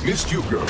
Missed you, girl.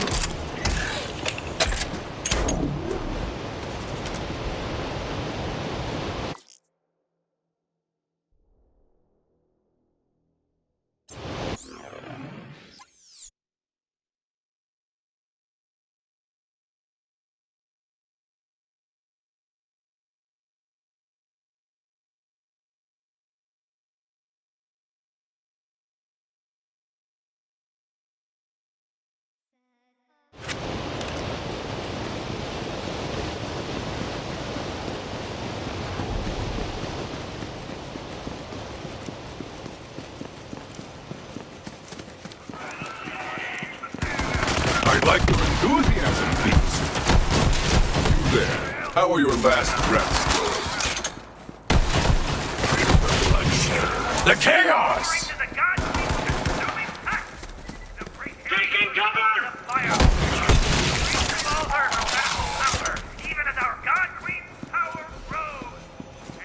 I like your enthusiasm, Beast. You there. How are your last breaths? The bloodshed. The chaos! Taking cover! Even as our God Queen's power rose.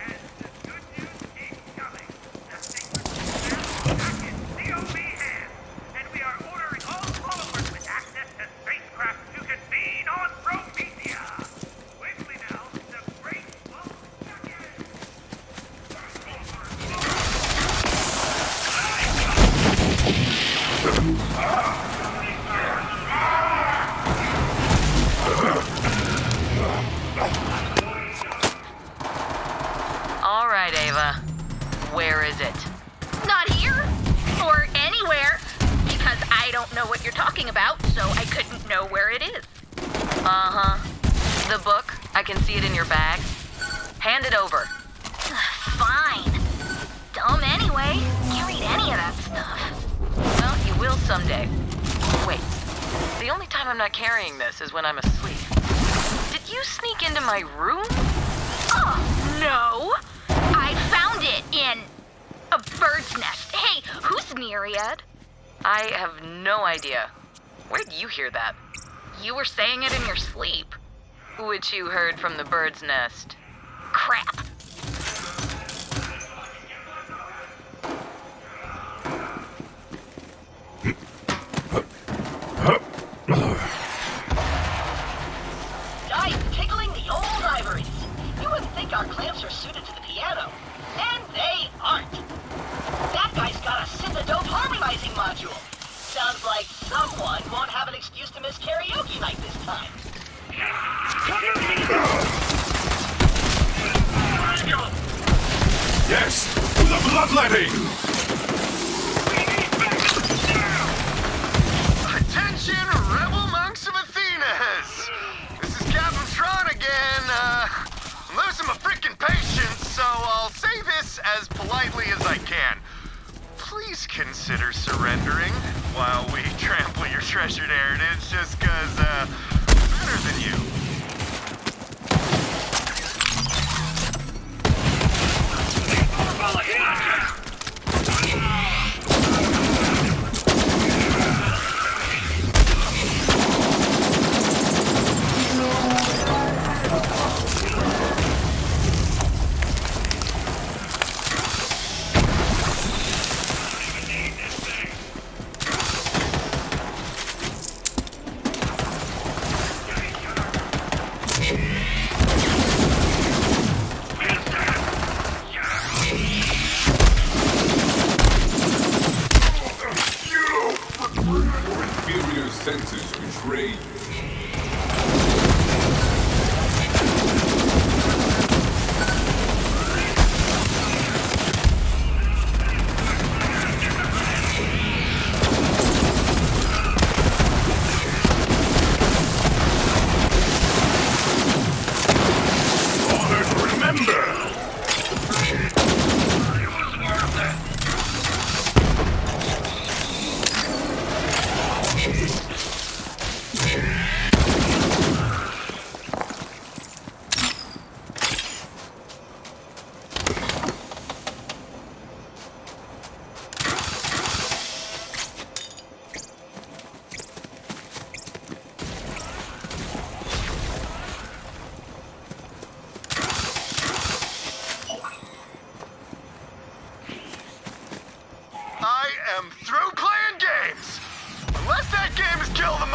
And the good news keeps coming. The sacred command back in COV hands. And we are ordering all followers with access to spacecraft to convene on Prometheus. Quickly now, the great vault seconds. All right, Ava. Where is it? Not here or anywhere, because I don't know what you're talking about, so I couldn't know where it is. Uh-huh. The book? I can see it in your bag. Hand it over. Fine. Dumb anyway. Can't read any of that stuff. Well, you will someday. Wait. The only time I'm not carrying this is when I'm asleep. Did you sneak into my room? Oh, no. I found it in a bird's nest. Hey, who's Myriad? I have no idea. Where did you hear that? You were saying it in your sleep. Which you heard from the bird's nest. Crap. Guys, tickling the old ivories. You wouldn't think our clamps are suited to the piano. And they aren't. That guy's got a synth-dope harmonizing module. Sounds like someone won't have an excuse to miss karaoke night this time. Yes, to the bloodletting! Attention, rebel monks of Athenas! This is Captain Tron again. I'm losing my freaking patience, so I'll say this as politely as I can. Please consider surrendering while we trample your treasured heritage just 'cause, better than you. Inferior senses betray you. Honor to remember! I am through playing games! Unless that game has killed them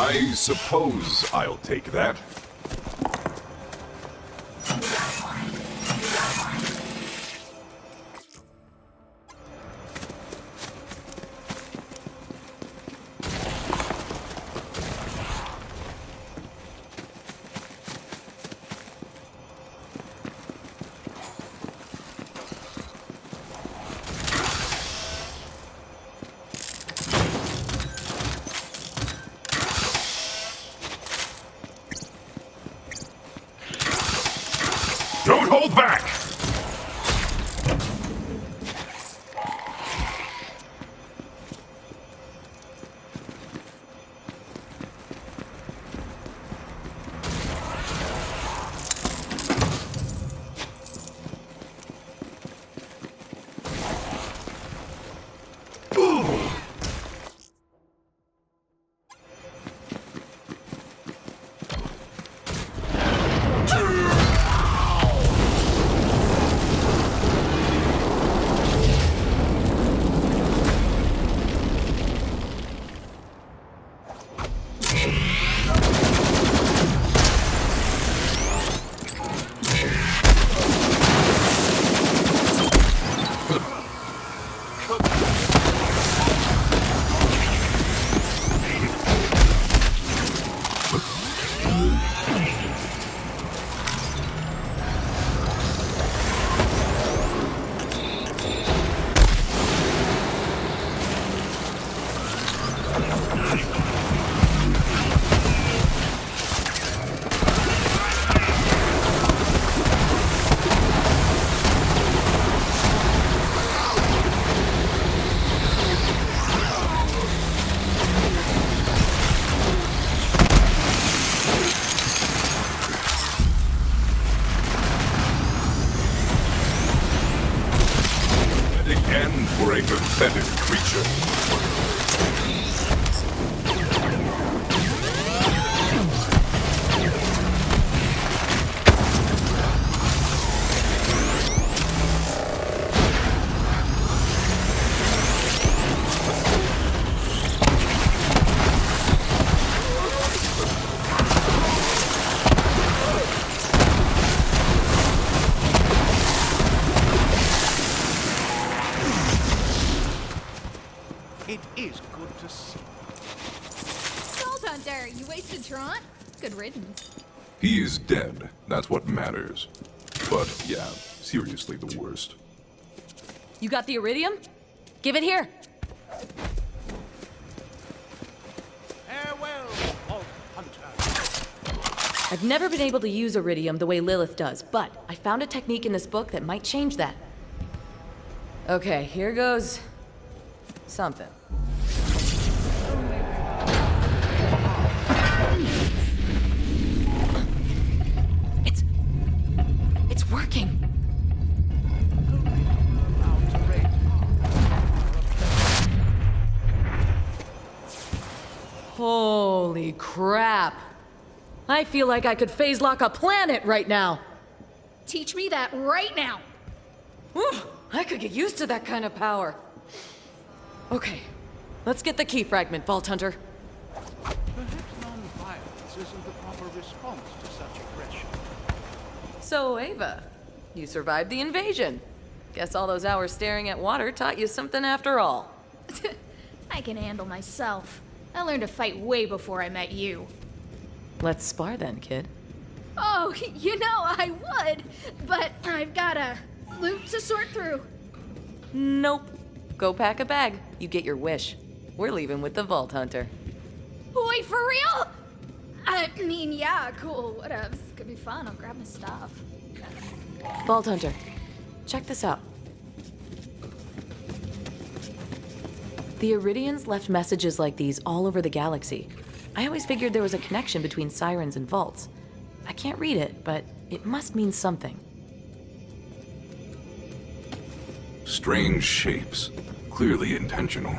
I suppose I'll take that. Don't hold back! For a pathetic creature. It is good to see. Vault Hunter, you wasted Tron? Good riddance. He is dead. That's what matters. But yeah, seriously the worst. You got the iridium? Give it here. Farewell, Vault Hunter. I've never been able to use iridium the way Lilith does, but I found a technique in this book that might change that. Okay, here goes something. It's working. Holy crap. I feel like I could phase lock a planet right now. Teach me that right now. Whew, I could get used to that kind of power. Okay, let's get the key fragment, Vault Hunter. Perhaps non-violence isn't the proper response to such aggression. So, Ava, you survived the invasion. Guess all those hours staring at water taught you something after all. I can handle myself. I learned to fight way before I met you. Let's spar then, kid. Oh, you know I would, but I've got a loot to sort through. Nope. Go pack a bag. You get your wish. We're leaving with the Vault Hunter. Wait, for real? I mean, yeah, cool, whatevs. Could be fun, I'll grab my stuff. Vault Hunter, check this out. The Iridians left messages like these all over the galaxy. I always figured there was a connection between sirens and vaults. I can't read it, but it must mean something. Strange shapes. Clearly intentional.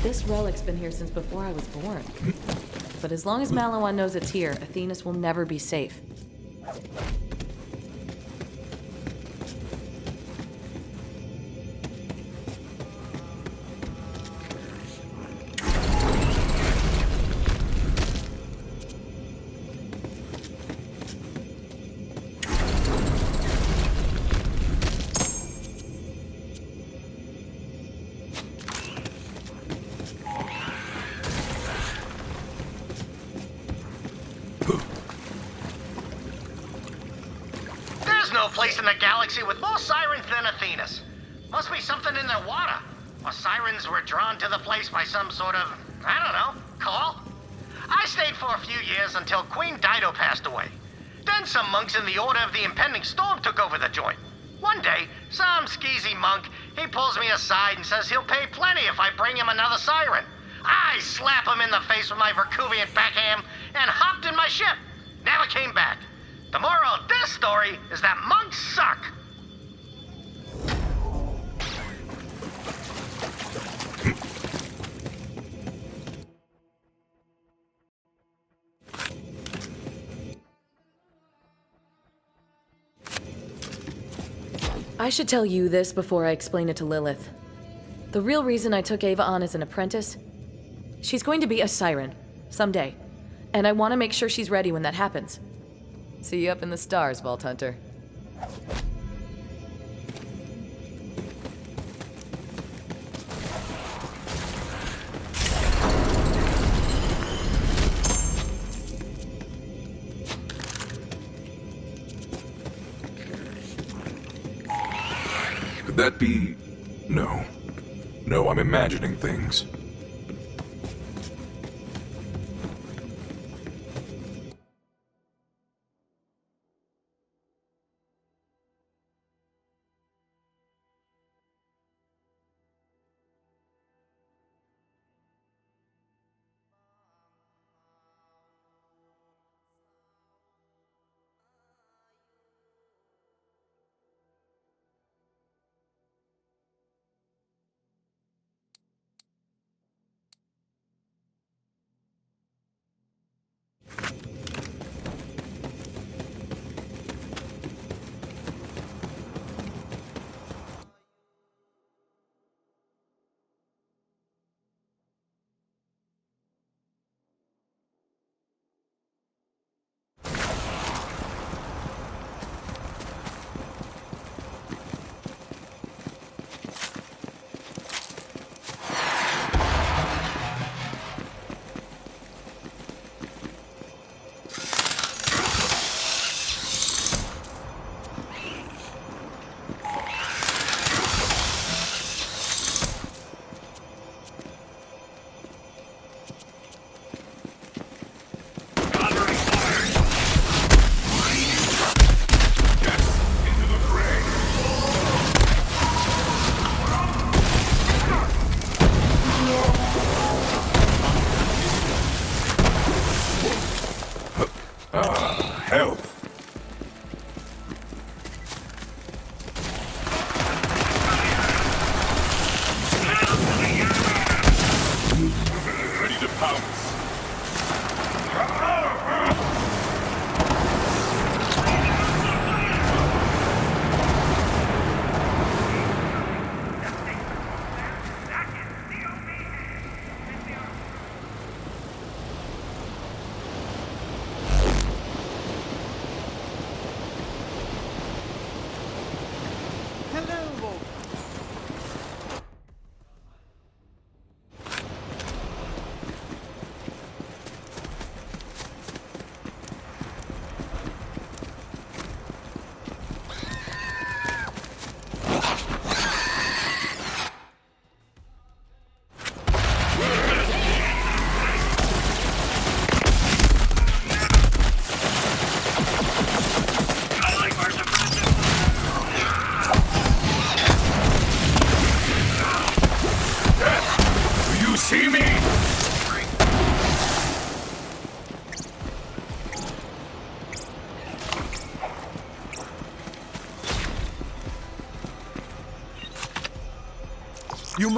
This relic's been here since before I was born. But as long as Malawan knows it's here, Athenas will never be safe. There's no place in the galaxy with more sirens than Athena's. Must be something in their water. Or sirens were drawn to the place by some sort of, I don't know, call? I stayed for a few years until Queen Dido passed away. Then some monks in the Order of the Impending Storm took over the joint. One day, some skeezy monk, he pulls me aside and says he'll pay plenty if I bring him another siren. I slap him in the face with my Verkuvian backhand and hopped in my ship. Never came back. The moral of this story is that monks suck. I should tell you this before I explain it to Lilith. The real reason I took Ava on as an apprentice, she's going to be a siren, someday. And I want to make sure she's ready when that happens. See you up in the stars, Vault Hunter. Could that be... No. No, I'm imagining things.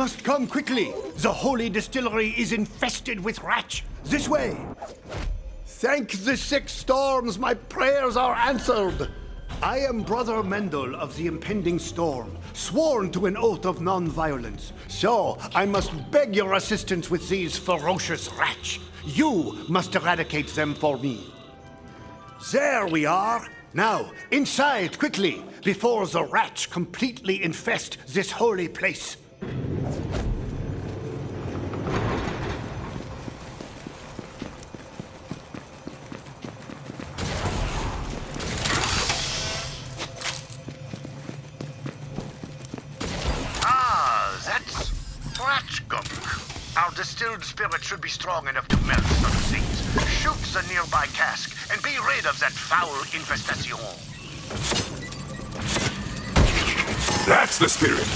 must come quickly. The holy distillery is infested with rats. This way. Thank the six storms, my prayers are answered. I am Brother Mendel of the impending storm, sworn to an oath of non-violence. So, I must beg your assistance with these ferocious rats. You must eradicate them for me. There we are. Now, inside, quickly, before the rats completely infest this holy place. That's rat gunk. Our distilled spirit should be strong enough to melt such things. Shoot the nearby cask and be rid of that foul infestation. That's the spirit.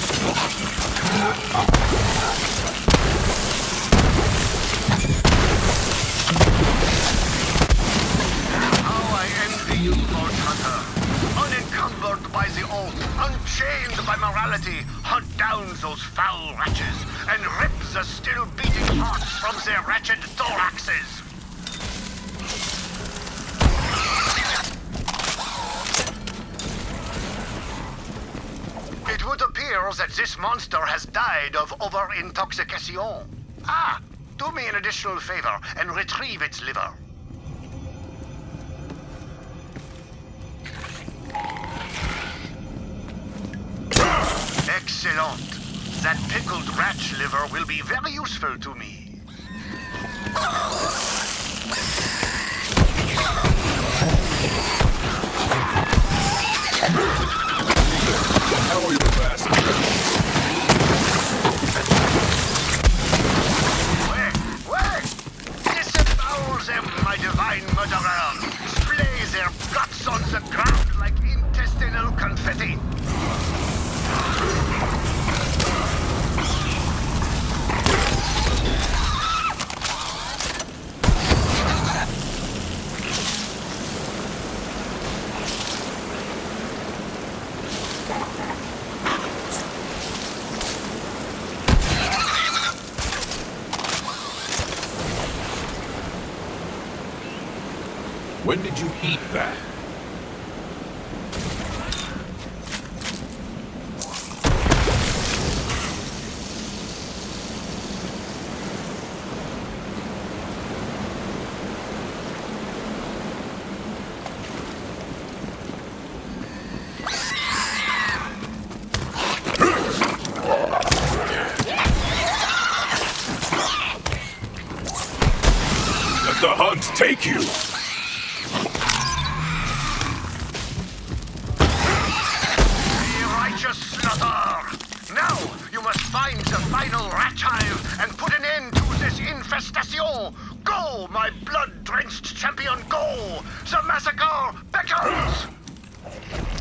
How I envy you, Lord Hunter. Unencumbered by the oath, unchained by morality, hunt down those foul wretches and rip the still beating hearts from their wretched thoraxes. It would appear that this monster has died of over-intoxication. Ah, do me an additional favor and retrieve its liver. Excellent. That pickled rat liver will be very useful to me. How are your vast Wait! Disavour them, my divine murderer! Splay their guts on the ground like intestinal confetti! When did you eat that? Let the hunt take you! Now, you must find the final rat hive and put an end to this infestation. Go, my blood-drenched champion, go! The massacre beckons!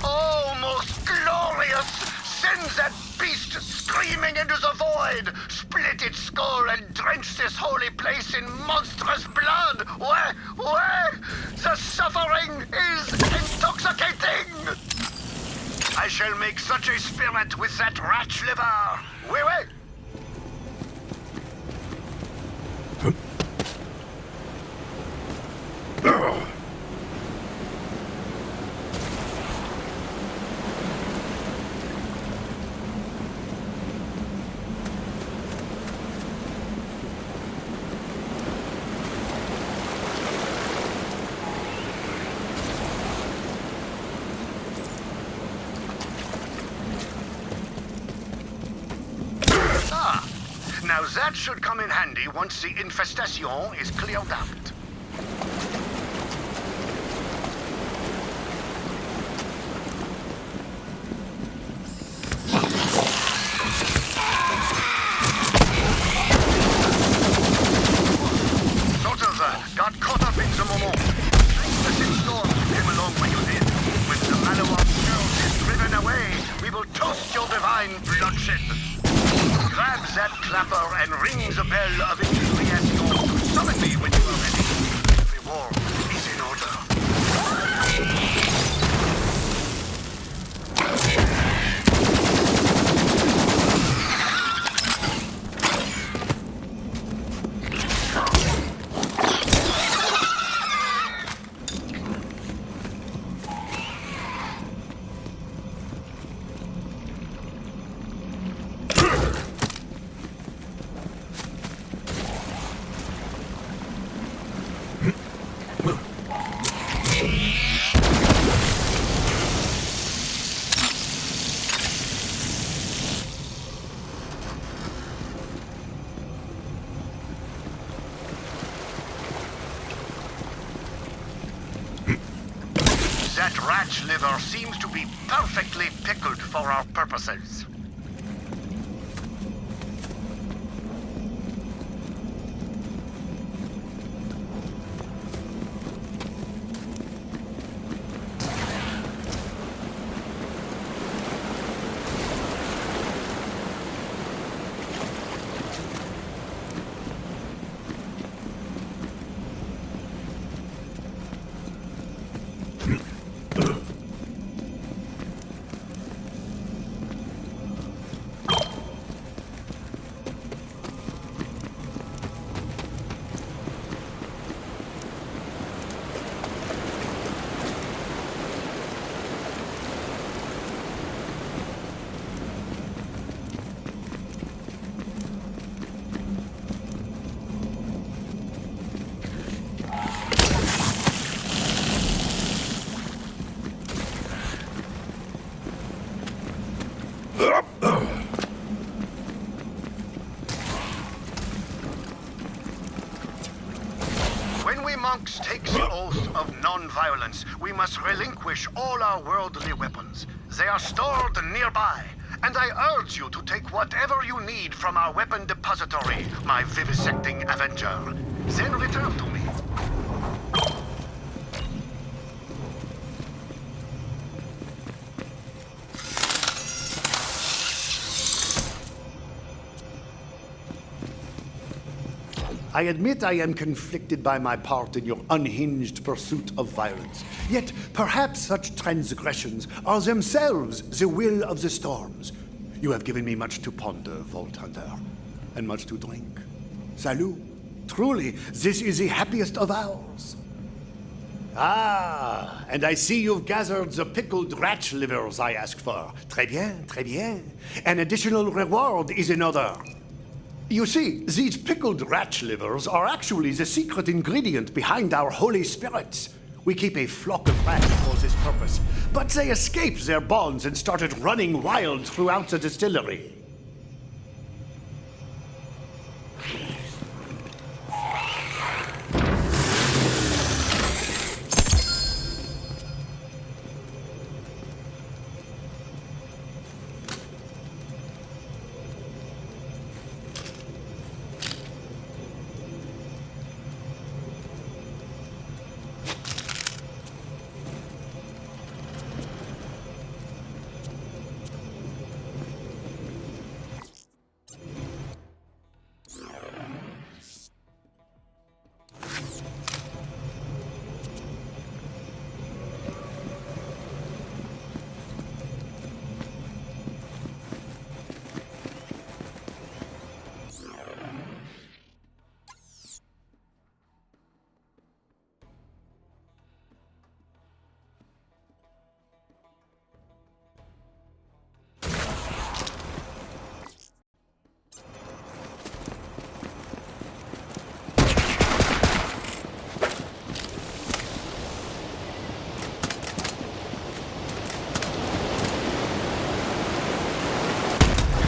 Oh, most glorious! Send that beast screaming into the void! Split its skull and drench this holy place in monstrous blood! Where? The suffering is intoxicating! I shall make such a spirit with that rat liver! Oui! Now that should come in handy once the infestation is cleared out. Sort of got caught up in the moment. The six storms came along when you did. When the Maliwan girl is driven away, we will toast your divine bloodshed. Grab that clapper and ring the bell of initiation. Summon me when you are ready. The war is in order. ratch liver seems to be perfectly pickled for our purposes. Monks takes the oath of non-violence, we must relinquish all our worldly weapons. They are stored nearby, and I urge you to take whatever you need from our weapon depository, my vivisecting avenger. Then return to me. I admit I am conflicted by my part in your unhinged pursuit of violence. Yet perhaps such transgressions are themselves the will of the storms. You have given me much to ponder, Vault Hunter, and much to drink. Salut. Truly, this is the happiest of hours. Ah, and I see you've gathered the pickled ratch livers I asked for. Très bien, très bien. An additional reward is in order. You see, these pickled ratch livers are actually the secret ingredient behind our holy spirits. We keep a flock of rats for this purpose, but they escaped their bonds and started running wild throughout the distillery.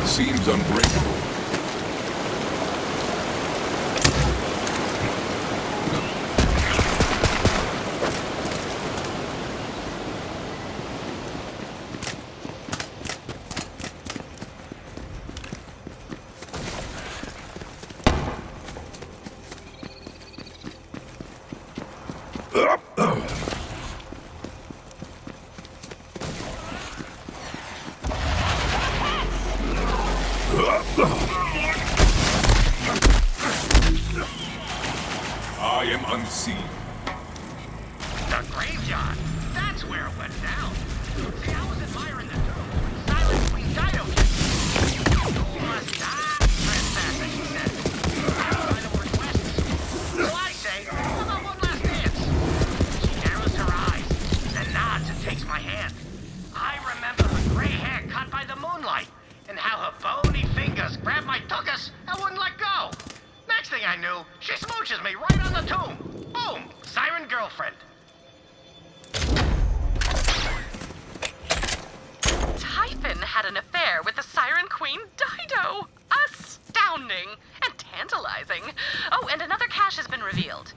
Seems unbreakable. I am unseen. The graveyard. That's where it went down. See, I was admiring the tomb when Silent Queen Dido came. You must die, trespassing, he said. Final requests. So I say, how about one last dance? She narrows her eyes, then nods and takes my hand. I remember her gray hair caught by the moonlight, and how her bony fingers grabbed my tuchus and wouldn't let go. Next thing I knew, she smooches me right on the tomb. Boom! Siren girlfriend. Typhon had an affair with the Siren Queen Dido. Astounding and tantalizing. Oh, and another cache has been revealed.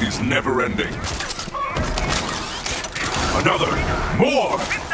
is never ending. Another! More!